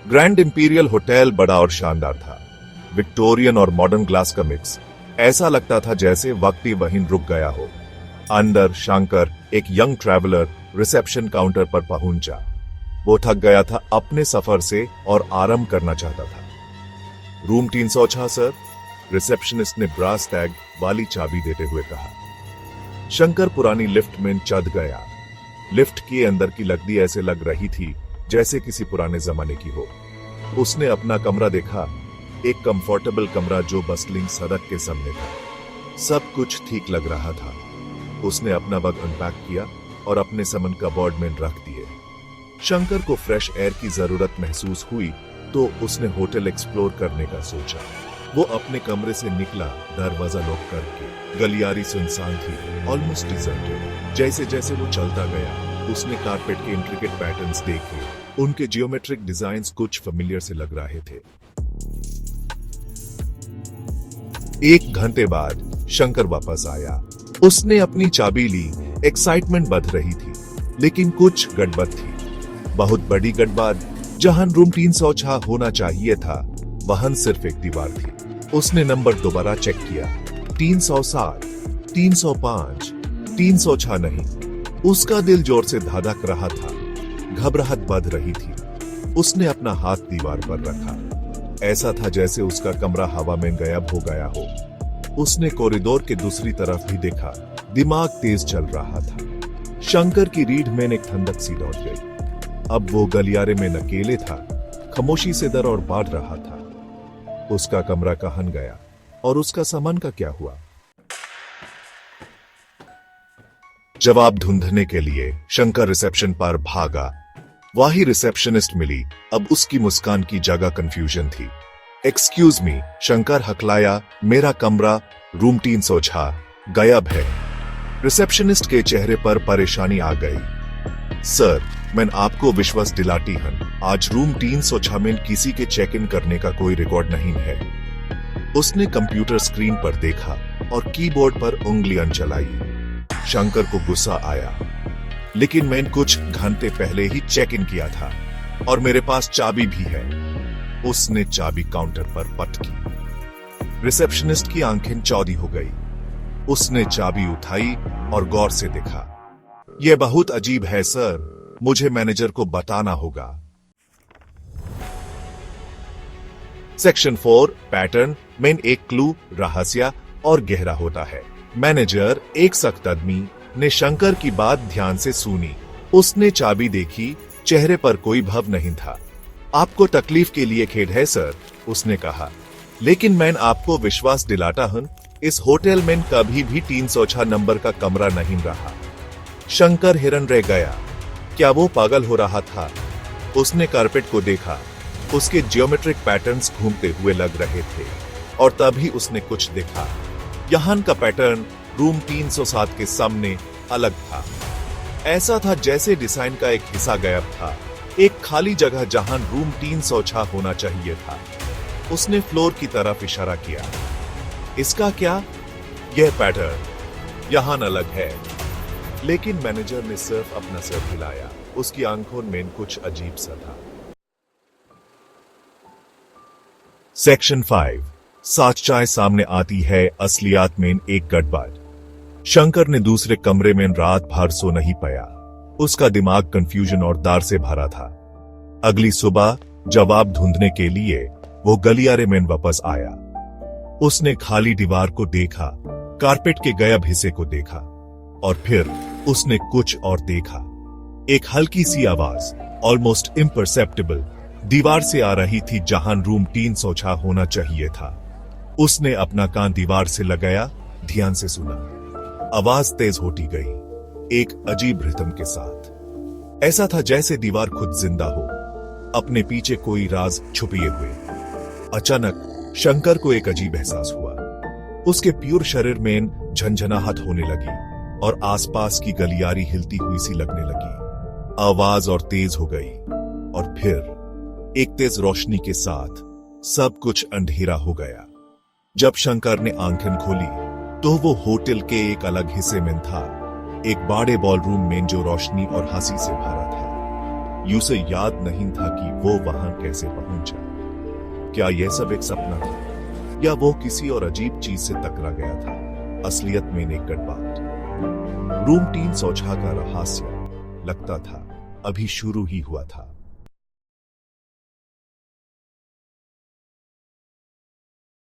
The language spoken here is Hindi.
ग्रैंड इंपीरियल होटल बड़ा और शानदार था। विक्टोरियन और मॉडर्न ग्लास का मिक्स। ऐसा लगता था जैसे वक्त ही वहीं रुक गया हो। अंदर शंकर, एक यंग ट्रैवलर, रिसेप्शन काउंटर पर पहुंचा। वो थक गया था अपने सफर से और आराम करना चाहता था। रूम 306 सर, रिसेप्शनिस्ट ने ब्रास टैग वाली चाबी देते हुए कहा। शंकर पुरानी लिफ्ट में चढ़ गया। लिफ्ट के अंदर की लगदी ऐसे लग रही थी जैसे किसी पुराने जमाने की हो। उसने अपना कमरा देखा, एक कंफर्टेबल कमरा जो बस्लिंग सड़क के सामने था। सब कुछ ठीक लग रहा था। उसने अपना बैग अनपैक किया और अपने सामान कबोर्ड में रख दिए। शंकर को फ्रेश एयर की जरूरत महसूस हुई तो उसने होटल एक्सप्लोर करने का सोचा। वो अपने कमरे से निकला, दरवाजा लॉक करके। गलियारी सुनसान थी, ऑलमोस्ट डिजर्टेड। जैसे जैसे वो चलता गया, उसने कारपेट के इंट्रिकेट पैटर्न्स देखे। उनके जियोमेट्रिक डिजाइन्स कुछ फेमिलियर से लग रहे थे। 1 घंटे बाद शंकर वापस आया। उसने अपनी चाबी ली। एक्साइटमेंट बढ़ रही थी, लेकिन कुछ गड़बड़ थी। बहुत बड़ी गड़बड़। जहां रूम 306 होना चाहिए था, वहां सिर्फ एक दीवार थी। उसने नंबर दोबारा चेक किया। 307, 305, 306 नहीं। उसका दिल जोर से धड़क रहा था। घबराहट बढ़ रही थी। उसने अपना हाथ दीवार पर रखा। ऐसा था जैसे उसका कमरा हवा में गायब हो गया हो। उसने कॉरिडोर के दूसरी तरफ भी देखा। दिमाग तेज चल रहा था। शंकर की रीढ़ में एक ठंडक सी दौड़ गई। अब वो गलियारे में अकेले था। खामोशी से डर और बढ़ रहा था। उसका कमरा कहाँ गया और उसका सामान का क्या हुआ? जवाब ढूंढने के लिए शंकर रिसेप्शन पर भागा। वही रिसेप्शनिस्ट मिली। अब उसकी मुस्कान की जगह कंफ्यूजन थी। एक्सक्यूज मी, शंकर हकलाया। मेरा कमरा रूम 306 गायब है। रिसेप्शनिस्ट के चेहरे पर परेशानी आ गई। सर, मैं आपको विश्वास दिलाती हूं, आज रूम 306 में किसी के चेक इन करने का कोई रिकॉर्ड नहीं है। उसने कंप्यूटर स्क्रीन पर देखा और कीबोर्ड पर उंगलियां चलाई। शंकर को गुस्सा आया, लेकिन मैंने कुछ घंटे पहले ही चेक इन किया था और मेरे पास चाबी भी है। उसने चाबी काउंटर पर पटकी। रिसेप्शनिस्ट की आंखें चौड़ी हो गई। उसने चाबी उठाई और गौर से देखा। यह बहुत अजीब है सर, मुझे मैनेजर को बताना होगा। सेक्शन 4 पैटर्न में एक क्लू रहस्य और गहरा होता है। मैनेजर, एक सख्त आदमी, ने शंकर की बात ध्यान से सुनी। उसने चाबी देखी। चेहरे पर कोई भाव नहीं था। आपको तकलीफ के लिए खेद है सर, उसने कहा, लेकिन मैं आपको विश्वास दिलाता हूं, इस होटल में कभी भी 306 नंबर का कमरा नहीं रहा। शंकर हैरान रह गया। क्या वो पागल हो रहा था? उसने कारपेट को देखा। उसके जियोमेट्रिक पैटर्न्स घूमते हुए लग रहे थे और तभी उसने कुछ देखा। यहाँ का पैटर्न रूम 307 के सामने अलग था। ऐसा था जैसे डिजाइन का एक हिस्सा गायब था। एक खाली जगह जहां रूम 306 होना चाहिए था। उसने फ्लोर की तरफ इशारा किया। इसका क्या? यह पैटर्न यहां अलग है। लेकिन मैनेजर ने सिर्फ अपना सिर हिलाया। उसकी आंखों में कुछ अजीब सा था। सेक्शन 5 सच्चाई सामने आती है, असलियत में एक गड़बड़। शंकर ने दूसरे कमरे में रात भर सो नहीं पाया। उसका दिमाग कंफ्यूजन और डर से भरा था। अगली सुबह जवाब ढूंढने के लिए वो गलियारे में वापस आया। उसने खाली दीवार को देखा, कारपेट के गायब हिस्से को देखा और फिर उसने कुछ और देखा। एक हल्की सी आवाज, ऑलमोस्ट इम्परसेप्टिबल, दीवार से आ रही थी जहां रूम 306 होना चाहिए था। उसने अपना कान दीवार से लगाया, ध्यान से सुना। आवाज तेज होती गई, एक अजीब रिदम के साथ। ऐसा था जैसे दीवार खुद जिंदा हो, अपने पीछे कोई राज छुपिए हुए। अचानक शंकर को एक अजीब एहसास हुआ। उसके प्यूर शरीर में झंझनाहट होने लगी और आसपास की गलियारी हिलती हुई सी लगने लगी। आवाज और तेज हो गई और फिर एक तेज रोशनी के साथ सब कुछ अंधेरा हो गया। जब शंकर ने आंखें खोली तो वो होटल के एक अलग हिस्से में था, एक बड़े बॉलरूम में जो रोशनी और हंसी से भरा था। उसे याद नहीं था कि वो वहां कैसे पहुंचा। क्या यह सब एक सपना था या वो किसी और अजीब चीज से टकरा गया था? असलियत में एक गड़बड़। रूम 306 का रहस्य लगता था अभी शुरू ही हुआ था।